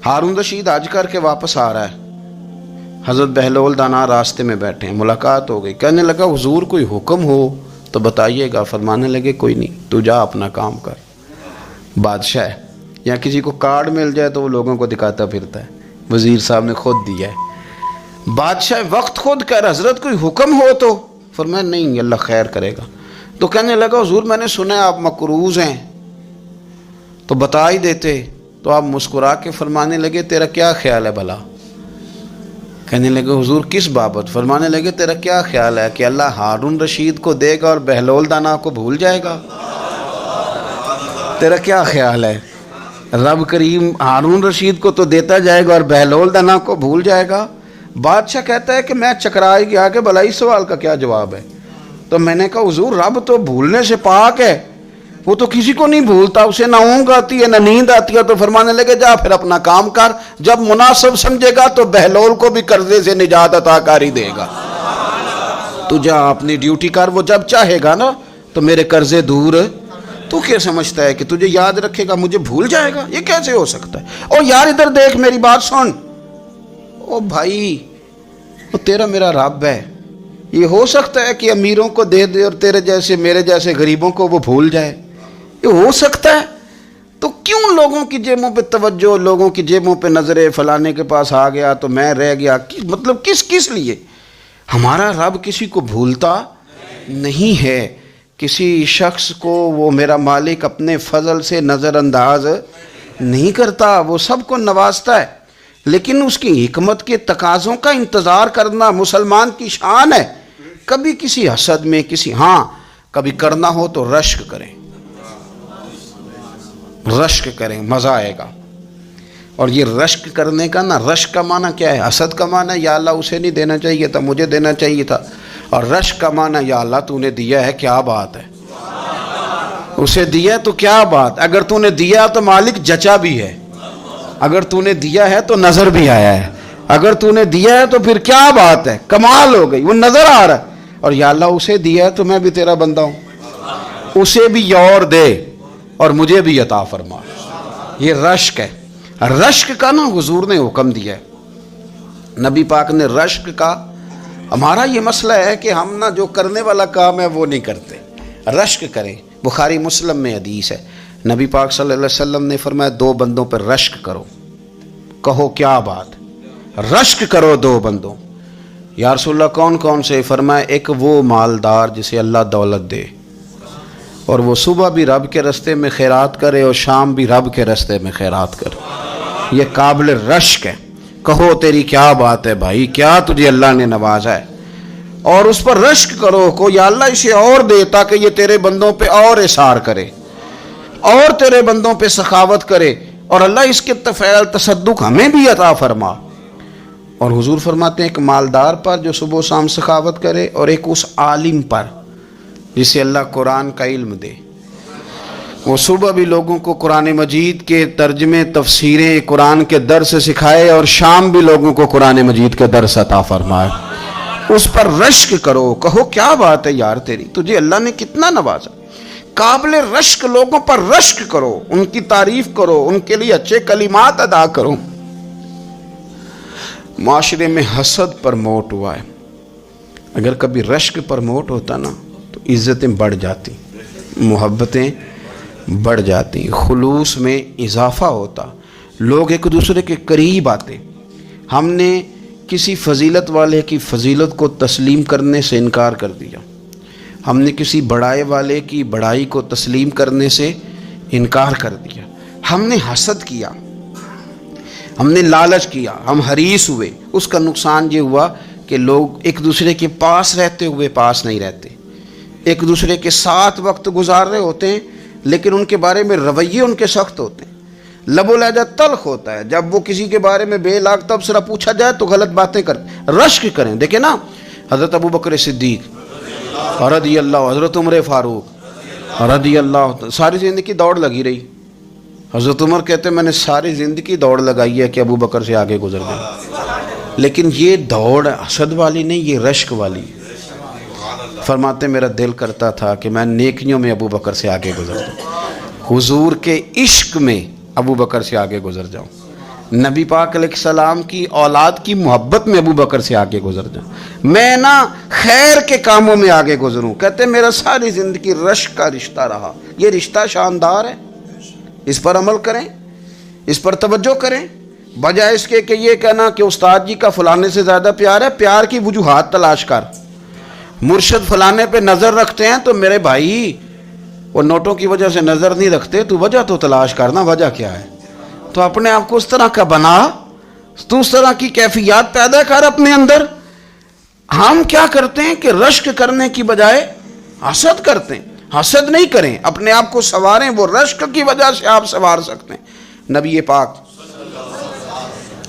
ہارون رشید حج کر کے واپس آ رہا ہے، حضرت بہلول دانا راستے میں بیٹھے ہیں، ملاقات ہو گئی، کہنے لگا حضور کوئی حکم ہو تو بتائیے گا۔ فرمانے لگے کوئی نہیں، تو جا اپنا کام کر۔ بادشاہ ہے، یا کسی کو کارڈ مل جائے تو وہ لوگوں کو دکھاتا پھرتا ہے، وزیر صاحب نے خود دیا ہے۔ بادشاہ وقت خود کہہ رہا حضرت کوئی حکم ہو تو؟ فرمایا نہیں، اللہ خیر کرے گا۔ تو کہنے لگا حضور میں نے سنا ہے آپ مقروض ہیں، تو بتا ہی دیتے۔ تو آپ مسکرا کے فرمانے لگے تیرا کیا خیال ہے بھلا؟ کہنے لگے حضور کس بابت؟ فرمانے لگے تیرا کیا خیال ہے کہ اللہ ہارون رشید کو دے گا اور بہلول دانا کو بھول جائے گا؟ تیرا کیا خیال ہے؟ رب کریم ہارون رشید کو تو دیتا جائے گا اور بہلول دانا کو بھول جائے گا؟ بادشاہ کہتا ہے کہ میں چکرا ہی گیا کہ بھلا اس سوال کا کیا جواب ہے؟ تو میں نے کہا حضور رب تو بھولنے سے پاک ہے، وہ تو کسی کو نہیں بھولتا، اسے نہ اونگ آتی ہے نہ نیند آتی ہے۔ تو فرمانے لگے جا پھر اپنا کام کر، جب مناسب سمجھے گا تو بہلول کو بھی قرضے سے نجات عطا کر ہی دے گا۔ تو جا اپنی ڈیوٹی کر، وہ جب چاہے گا نا تو میرے قرضے دور۔ تو کیا سمجھتا ہے کہ تجھے یاد رکھے گا مجھے بھول جائے گا؟ یہ کیسے ہو سکتا ہے؟ او یار ادھر دیکھ میری بات سن۔ او بھائی وہ تیرا میرا رب ہے، یہ ہو سکتا ہے کہ امیروں کو دے دے اور تیرے جیسے میرے جیسے غریبوں کو وہ بھول جائے؟ یہ ہو سکتا ہے؟ تو کیوں لوگوں کی جیبوں پہ توجہ، لوگوں کی جیبوں پہ نظریں، فلانے کے پاس آ گیا تو میں رہ گیا، مطلب کس لیے؟ ہمارا رب کسی کو بھولتا نہیں ہے، کسی شخص کو وہ میرا مالک اپنے فضل سے نظر انداز نہیں کرتا، وہ سب کو نوازتا ہے، لیکن اس کی حکمت کے تقاضوں کا انتظار کرنا مسلمان کی شان ہے۔ کبھی کسی حسد میں کبھی کرنا ہو تو رشک کریں، مزہ آئے گا۔ اور یہ رشک کرنے کا رشک کا معنی کیا ہے؟ حسد کا معنی یا اللہ اسے نہیں دینا چاہیے تھا، مجھے دینا چاہیے تھا، اور رشک کا معنی یا اللہ تو نے دیا ہے، کیا بات ہے، اسے دیا تو کیا بات، اگر تو نے دیا تو مالک جچا بھی ہے، اگر تو نے دیا ہے تو نظر بھی آیا ہے، اگر تو نے دیا ہے تو پھر کیا بات ہے، کمال ہو گئی، وہ نظر آ رہا ہے۔ اور یا اللہ اسے دیا ہے تو میں بھی تیرا بندہ ہوں، اسے بھی اور دے اور مجھے بھی عطا فرما۔ یہ رشک ہے، رشک کا حضور نے حکم دیا ہے، نبی پاک نے رشک کا۔ ہمارا یہ مسئلہ ہے کہ ہم جو کرنے والا کام ہے وہ نہیں کرتے، رشک کریں۔ بخاری مسلم میں حدیث ہے، نبی پاک صلی اللہ علیہ وسلم نے فرمایا 2 بندوں پر رشک کرو۔ کہو کیا بات؟ رشک کرو 2 بندوں۔ یا رسول اللہ کون کون سے؟ فرمایا ایک وہ مالدار جسے اللہ دولت دے اور وہ صبح بھی رب کے رستے میں خیرات کرے اور شام بھی رب کے رستے میں خیرات کرے، یہ قابل رشک ہے۔ کہو تیری کیا بات ہے بھائی، کیا تجھے اللہ نے نوازا ہے، اور اس پر رشک کرو کو یا اللہ اسے اور دے تاکہ یہ تیرے بندوں پہ اور اثار کرے اور تیرے بندوں پہ سخاوت کرے، اور اللہ اس کے فعل تصدق ہمیں بھی عطا فرما۔ اور حضور فرماتے ہیں ایک مالدار پر جو صبح و شام سخاوت کرے، اور ایک اس عالم پر جسے اللہ قرآن کا علم دے، وہ صبح بھی لوگوں کو قرآن مجید کے ترجمے، تفسیریں، قرآن کے درس سکھائے، اور شام بھی لوگوں کو قرآن مجید کے درس عطا فرمائے۔ اس پر رشک کرو، کہو کیا بات ہے یار تیری، تجھے اللہ نے کتنا نوازا۔ قابل رشک لوگوں پر رشک کرو، ان کی تعریف کرو، ان کے لیے اچھے کلمات ادا کرو۔ معاشرے میں حسد پرموٹ ہوا ہے، اگر کبھی رشک پرموٹ ہوتا تو عزتیں بڑھ جاتی، محبتیں بڑھ جاتی، خلوص میں اضافہ ہوتا، لوگ ایک دوسرے کے قریب آتے۔ ہم نے کسی فضیلت والے کی فضیلت کو تسلیم کرنے سے انکار کر دیا، ہم نے کسی بڑائی والے کی بڑائی کو تسلیم کرنے سے انکار کر دیا، ہم نے حسد کیا، ہم نے لالچ کیا، ہم حریص ہوئے۔ اس کا نقصان یہ ہوا کہ لوگ ایک دوسرے کے پاس رہتے ہوئے پاس نہیں رہتے، ایک دوسرے کے ساتھ وقت گزار رہے ہوتے ہیں لیکن ان کے بارے میں رویے ان کے سخت ہوتے ہیں، لب و لہجہ تلخ ہوتا ہے، جب وہ کسی کے بارے میں بے لاگ تبصرہ پوچھا جائے تو غلط باتیں کرتے۔ رشک کریں، دیکھیں نا حضرت ابو بکر صدیق رضی اللہ، حضرت عمر فاروق رضی اللہ، ساری زندگی دوڑ لگی رہی۔ حضرت عمر کہتے ہیں میں نے ساری زندگی دوڑ لگائی ہے کہ ابو بکر سے آگے گزر جائیں، لیکن یہ دوڑ حسد والی نہیں، یہ رشک والی۔ فرماتے میرا دل کرتا تھا کہ میں نیکیوں میں ابو بکر سے آگے گزر جاؤں، حضور کے عشق میں ابو بکر سے آگے گزر جاؤں، نبی پاک علیہ السلام کی اولاد کی محبت میں ابو بکر سے آگے گزر جاؤں، میں نا خیر کے کاموں میں آگے گزروں. کہتے میرا ساری زندگی رشک کا رشتہ رہا. یہ رشتہ شاندار ہے، اس پر عمل کریں، اس پر توجہ کریں، بجائے اس کے کہ یہ کہنا کہ استاد جی کا فلانے سے زیادہ پیار ہے. پیار کی وجوہات تلاش کر. مرشد فلانے پہ نظر رکھتے ہیں تو میرے بھائی وہ نوٹوں کی وجہ سے نظر نہیں رکھتے، تو وجہ تو تلاش کرنا، وجہ کیا ہے. تو اپنے آپ کو اس طرح کا بنا، تو اس طرح کی کیفیات پیدا کر اپنے اندر. ہم کیا کرتے ہیں کہ رشک کرنے کی بجائے حسد کرتے ہیں. حسد نہیں کریں، اپنے آپ کو سنواریں. وہ رشک کی وجہ سے آپ سنوار سکتے ہیں. نبی پاک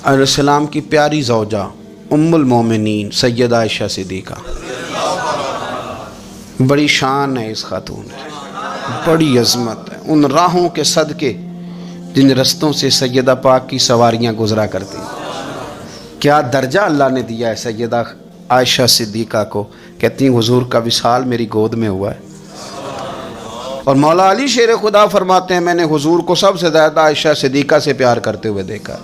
علیہ السلام کی پیاری زوجہ ام المومنین سیدہ عائشہ صدیقہ، بڑی شان ہے اس خاتون کی، بڑی عظمت ہے. ان راہوں کے صدقے جن رستوں سے سیدہ پاک کی سواریاں گزرا کرتی ہیں، کیا درجہ اللہ نے دیا ہے سیدہ عائشہ صدیقہ کو. کہتی ہیں حضور کا وصال میری گود میں ہوا ہے. اور مولا علی شیر خدا فرماتے ہیں میں نے حضور کو سب سے زیادہ عائشہ صدیقہ سے پیار کرتے ہوئے دیکھا.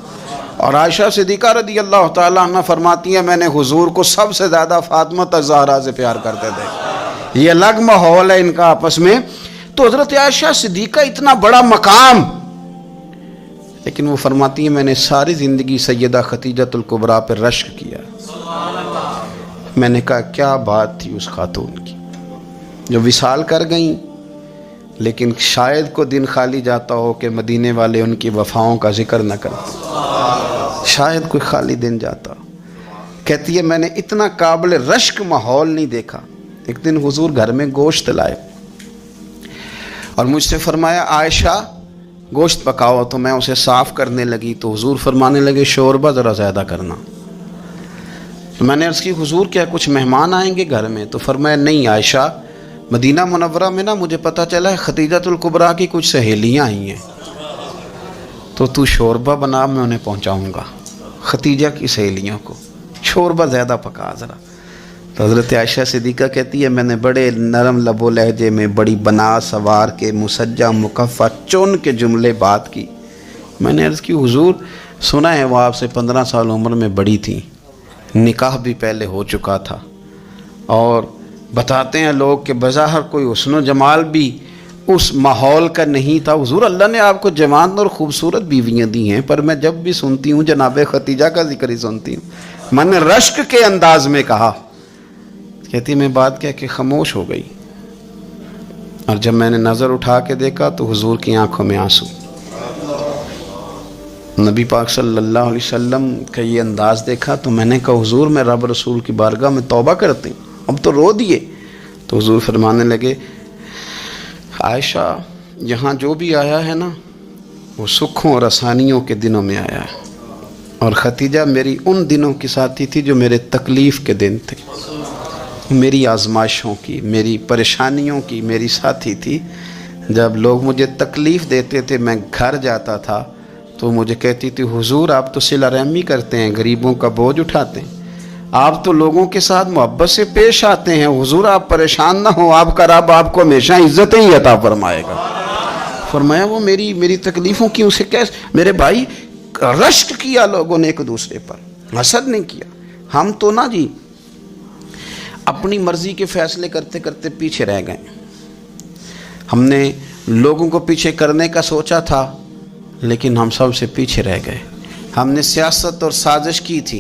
اور عائشہ صدیقہ رضی اللہ تعالیٰ عنہ فرماتی ہیں میں نے حضور کو سب سے زیادہ فاطمہ الزہرا سے پیار کرتے دیکھا. یہ الگ ماحول ہے ان کا آپس میں. تو حضرت عائشہ صدیقہ اتنا بڑا مقام، لیکن وہ فرماتی ہیں میں نے ساری زندگی سیدہ خدیجۃ الکبریٰ پر رشک کیا. میں نے کہا کیا بات تھی اس خاتون کی جو وصال کر گئیں، لیکن شاید کو دن خالی جاتا ہو کہ مدینے والے ان کی وفاؤں کا ذکر نہ کرتے. شاید کوئی خالی دن جاتا. کہتی ہے میں نے اتنا قابل رشک ماحول نہیں دیکھا. ایک دن حضور گھر میں گوشت لائے اور مجھ سے فرمایا عائشہ گوشت پکاؤ. تو میں اسے صاف کرنے لگی تو حضور فرمانے لگے شوربہ ذرا زیادہ کرنا. تو میں نے عرض کی حضور کیا کچھ مہمان آئیں گے گھر میں؟ تو فرمایا نہیں عائشہ، مدینہ منورہ میں نا مجھے پتہ چلا ہے خدیجۃ الکبریٰ کی کچھ سہیلیاں آئی ہیں، تو شوربہ بنا، میں انہیں پہنچاؤں گا. خدیجہ کی سہیلیوں کو شوربہ زیادہ پکا ذرا. تو حضرت عائشہ صدیقہ کہتی ہے میں نے بڑے نرم لب و لہجے میں بڑی بنا سوار کے مسجع مکفہ چن کے جملے بات کی. میں نے عرض کی حضور سنا ہے وہ آپ سے 15 سال عمر میں بڑی تھیں، نکاح بھی پہلے ہو چکا تھا، اور بتاتے ہیں لوگ کہ بظاہر کوئی حسن و جمال بھی اس ماحول کا نہیں تھا. حضور اللہ نے آپ کو جوان اور خوبصورت بیویاں دی ہیں، پر میں جب بھی سنتی ہوں جناب خدیجہ کا ذکر ہی سنتی ہوں. میں نے رشک کے انداز میں کہا. کہتی میں بات کیا کہ خاموش ہو گئی، اور جب میں نے نظر اٹھا کے دیکھا تو حضور کی آنکھوں میں آنسو. نبی پاک صلی اللہ علیہ وسلم کا یہ انداز دیکھا تو میں نے کہا حضور میں رب رسول کی بارگاہ میں توبہ کرتی ہوں، اب تو رو دیے. تو حضور فرمانے لگے عائشہ یہاں جو بھی آیا ہے نا وہ سکھوں اور آسانیوں کے دنوں میں آیا ہے، اور خدیجہ میری ان دنوں کی ساتھی تھی جو میرے تکلیف کے دن تھے، میری آزمائشوں کی، میری پریشانیوں کی میری ساتھی تھی. جب لوگ مجھے تکلیف دیتے تھے میں گھر جاتا تھا تو مجھے کہتی تھی حضور آپ تو صلہ رحمی کرتے ہیں، غریبوں کا بوجھ اٹھاتے ہیں، آپ تو لوگوں کے ساتھ محبت سے پیش آتے ہیں، حضور آپ پریشان نہ ہوں، آپ کا رب آپ کو ہمیشہ عزتیں ہی عطا فرمائے گا. فرمایا وہ میری تکلیفوں کی اسے کیسے. میرے بھائی رشک کیا لوگوں نے ایک دوسرے پر، حسد نہیں کیا. ہم تو نا جی اپنی مرضی کے فیصلے کرتے کرتے پیچھے رہ گئے. ہم نے لوگوں کو پیچھے کرنے کا سوچا تھا لیکن ہم سب سے پیچھے رہ گئے. ہم نے سیاست اور سازش کی تھی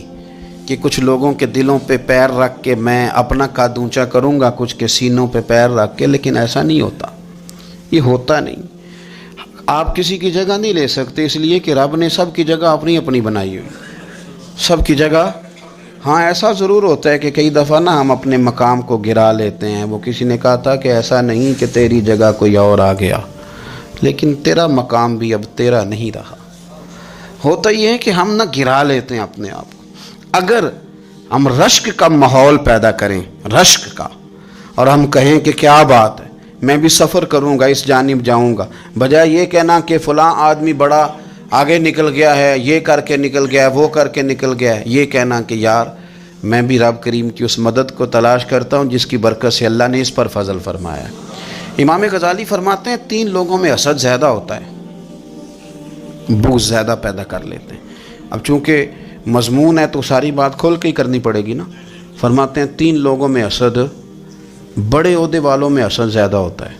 کہ کچھ لوگوں کے دلوں پہ پیر رکھ کے میں اپنا قد اونچا کروں گا، کچھ کے سینوں پہ پیر رکھ کے، لیکن ایسا نہیں ہوتا. یہ ہوتا نہیں. آپ کسی کی جگہ نہیں لے سکتے، اس لیے کہ رب نے سب کی جگہ اپنی اپنی بنائی ہوئی، سب کی جگہ. ہاں ایسا ضرور ہوتا ہے کہ کئی دفعہ نا ہم اپنے مقام کو گرا لیتے ہیں. وہ کسی نے کہا تھا کہ ایسا نہیں کہ تیری جگہ کوئی اور آ گیا، لیکن تیرا مقام بھی اب تیرا نہیں رہا. ہوتا یہ ہے کہ ہم نہ گرا لیتے ہیں اپنے آپ کو. اگر ہم رشک کا ماحول پیدا کریں، رشک کا، اور ہم کہیں کہ کیا بات ہے میں بھی سفر کروں گا، اس جانب جاؤں گا، بجائے یہ کہنا کہ فلاں آدمی بڑا آگے نکل گیا ہے، یہ کر کے نکل گیا ہے، وہ کر کے نکل گیا ہے، یہ کہنا کہ یار میں بھی رب کریم کی اس مدد کو تلاش کرتا ہوں جس کی برکت سے اللہ نے اس پر فضل فرمایا ہے. امام غزالی فرماتے ہیں 3 لوگوں میں حسد زیادہ ہوتا ہے، بغض زیادہ پیدا کر لیتے ہیں. اب چونکہ مضمون ہے تو ساری بات کھول کے ہی کرنی پڑے گی نا. فرماتے ہیں 3 لوگوں میں حسد، بڑے عہدے والوں میں حسد زیادہ ہوتا ہے.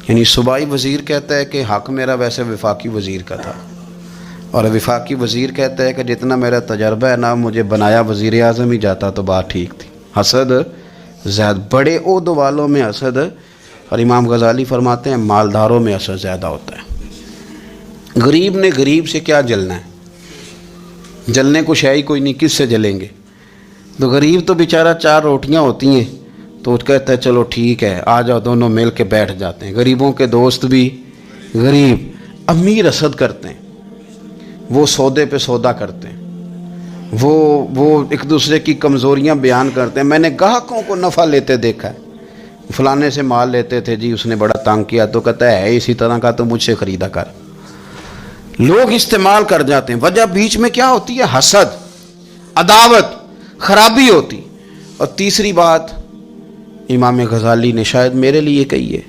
یعنی صوبائی وزیر کہتا ہے کہ حق میرا ویسے وفاقی وزیر کا تھا، اور وفاقی وزیر کہتا ہے کہ جتنا میرا تجربہ ہے نا مجھے بنایا وزیر اعظم ہی جاتا تو بات ٹھیک تھی. حسد زیادہ، بڑے عہدوں والوں میں حسد، اور امام غزالی فرماتے ہیں مالداروں میں حسد زیادہ ہوتا ہے. غریب نے غریب سے کیا جلنا ہے؟ جلنے کو شے ہی کوئی نہیں، کس سے جلیں گے؟ تو غریب تو بیچارہ 4 روٹیاں ہوتی ہیں تو وہ کہتا ہے چلو ٹھیک ہے آ جاؤ، دونوں مل کے بیٹھ جاتے ہیں. غریبوں کے دوست بھی غریب. امیر حسد کرتے ہیں، وہ سودے پہ سودا کرتے ہیں، وہ ایک دوسرے کی کمزوریاں بیان کرتے ہیں. میں نے گاہکوں کو نفع لیتے دیکھا ہے، فلانے سے مال لیتے تھے جی، اس نے بڑا تنگ کیا تو کہتا ہے اسی طرح کا تو مجھ سے خریدا کر. لوگ استعمال کر جاتے ہیں. وجہ بیچ میں کیا ہوتی ہے؟ حسد، عداوت، خرابی ہوتی. اور تیسری بات امام غزالی نے شاید میرے لیے کہی ہے.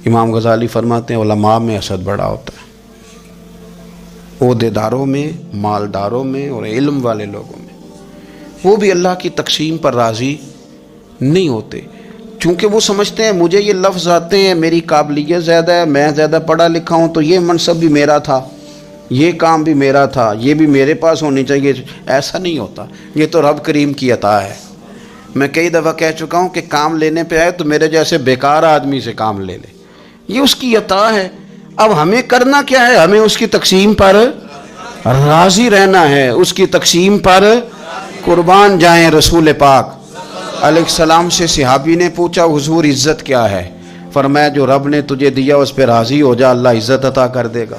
امام غزالی فرماتے ہیں علماء میں حسد بڑا ہوتا ہے، عہدے داروں میں، مالداروں میں اور علم والے لوگوں میں. وہ بھی اللہ کی تقسیم پر راضی نہیں ہوتے، چونکہ وہ سمجھتے ہیں مجھے یہ لفظ آتے ہیں، میری قابلیت زیادہ ہے، میں زیادہ پڑھا لکھا ہوں تو یہ منصب بھی میرا تھا، یہ کام بھی میرا تھا، یہ بھی میرے پاس ہونی چاہیے. ایسا نہیں ہوتا، یہ تو رب کریم کی عطا ہے. میں کئی دفعہ کہہ چکا ہوں کہ کام لینے پہ آئے تو میرے جیسے بیکار آدمی سے کام لے لے، یہ اس کی عطا ہے. اب ہمیں کرنا کیا ہے؟ ہمیں اس کی تقسیم پر راضی رہنا ہے، اس کی تقسیم پر قربان جائیں. رسول پاک علیہ السلام سے صحابی نے پوچھا حضور عزت کیا ہے؟ فرمایا جو رب نے تجھے دیا اس پہ راضی ہو جا، اللہ عزت عطا کر دے گا.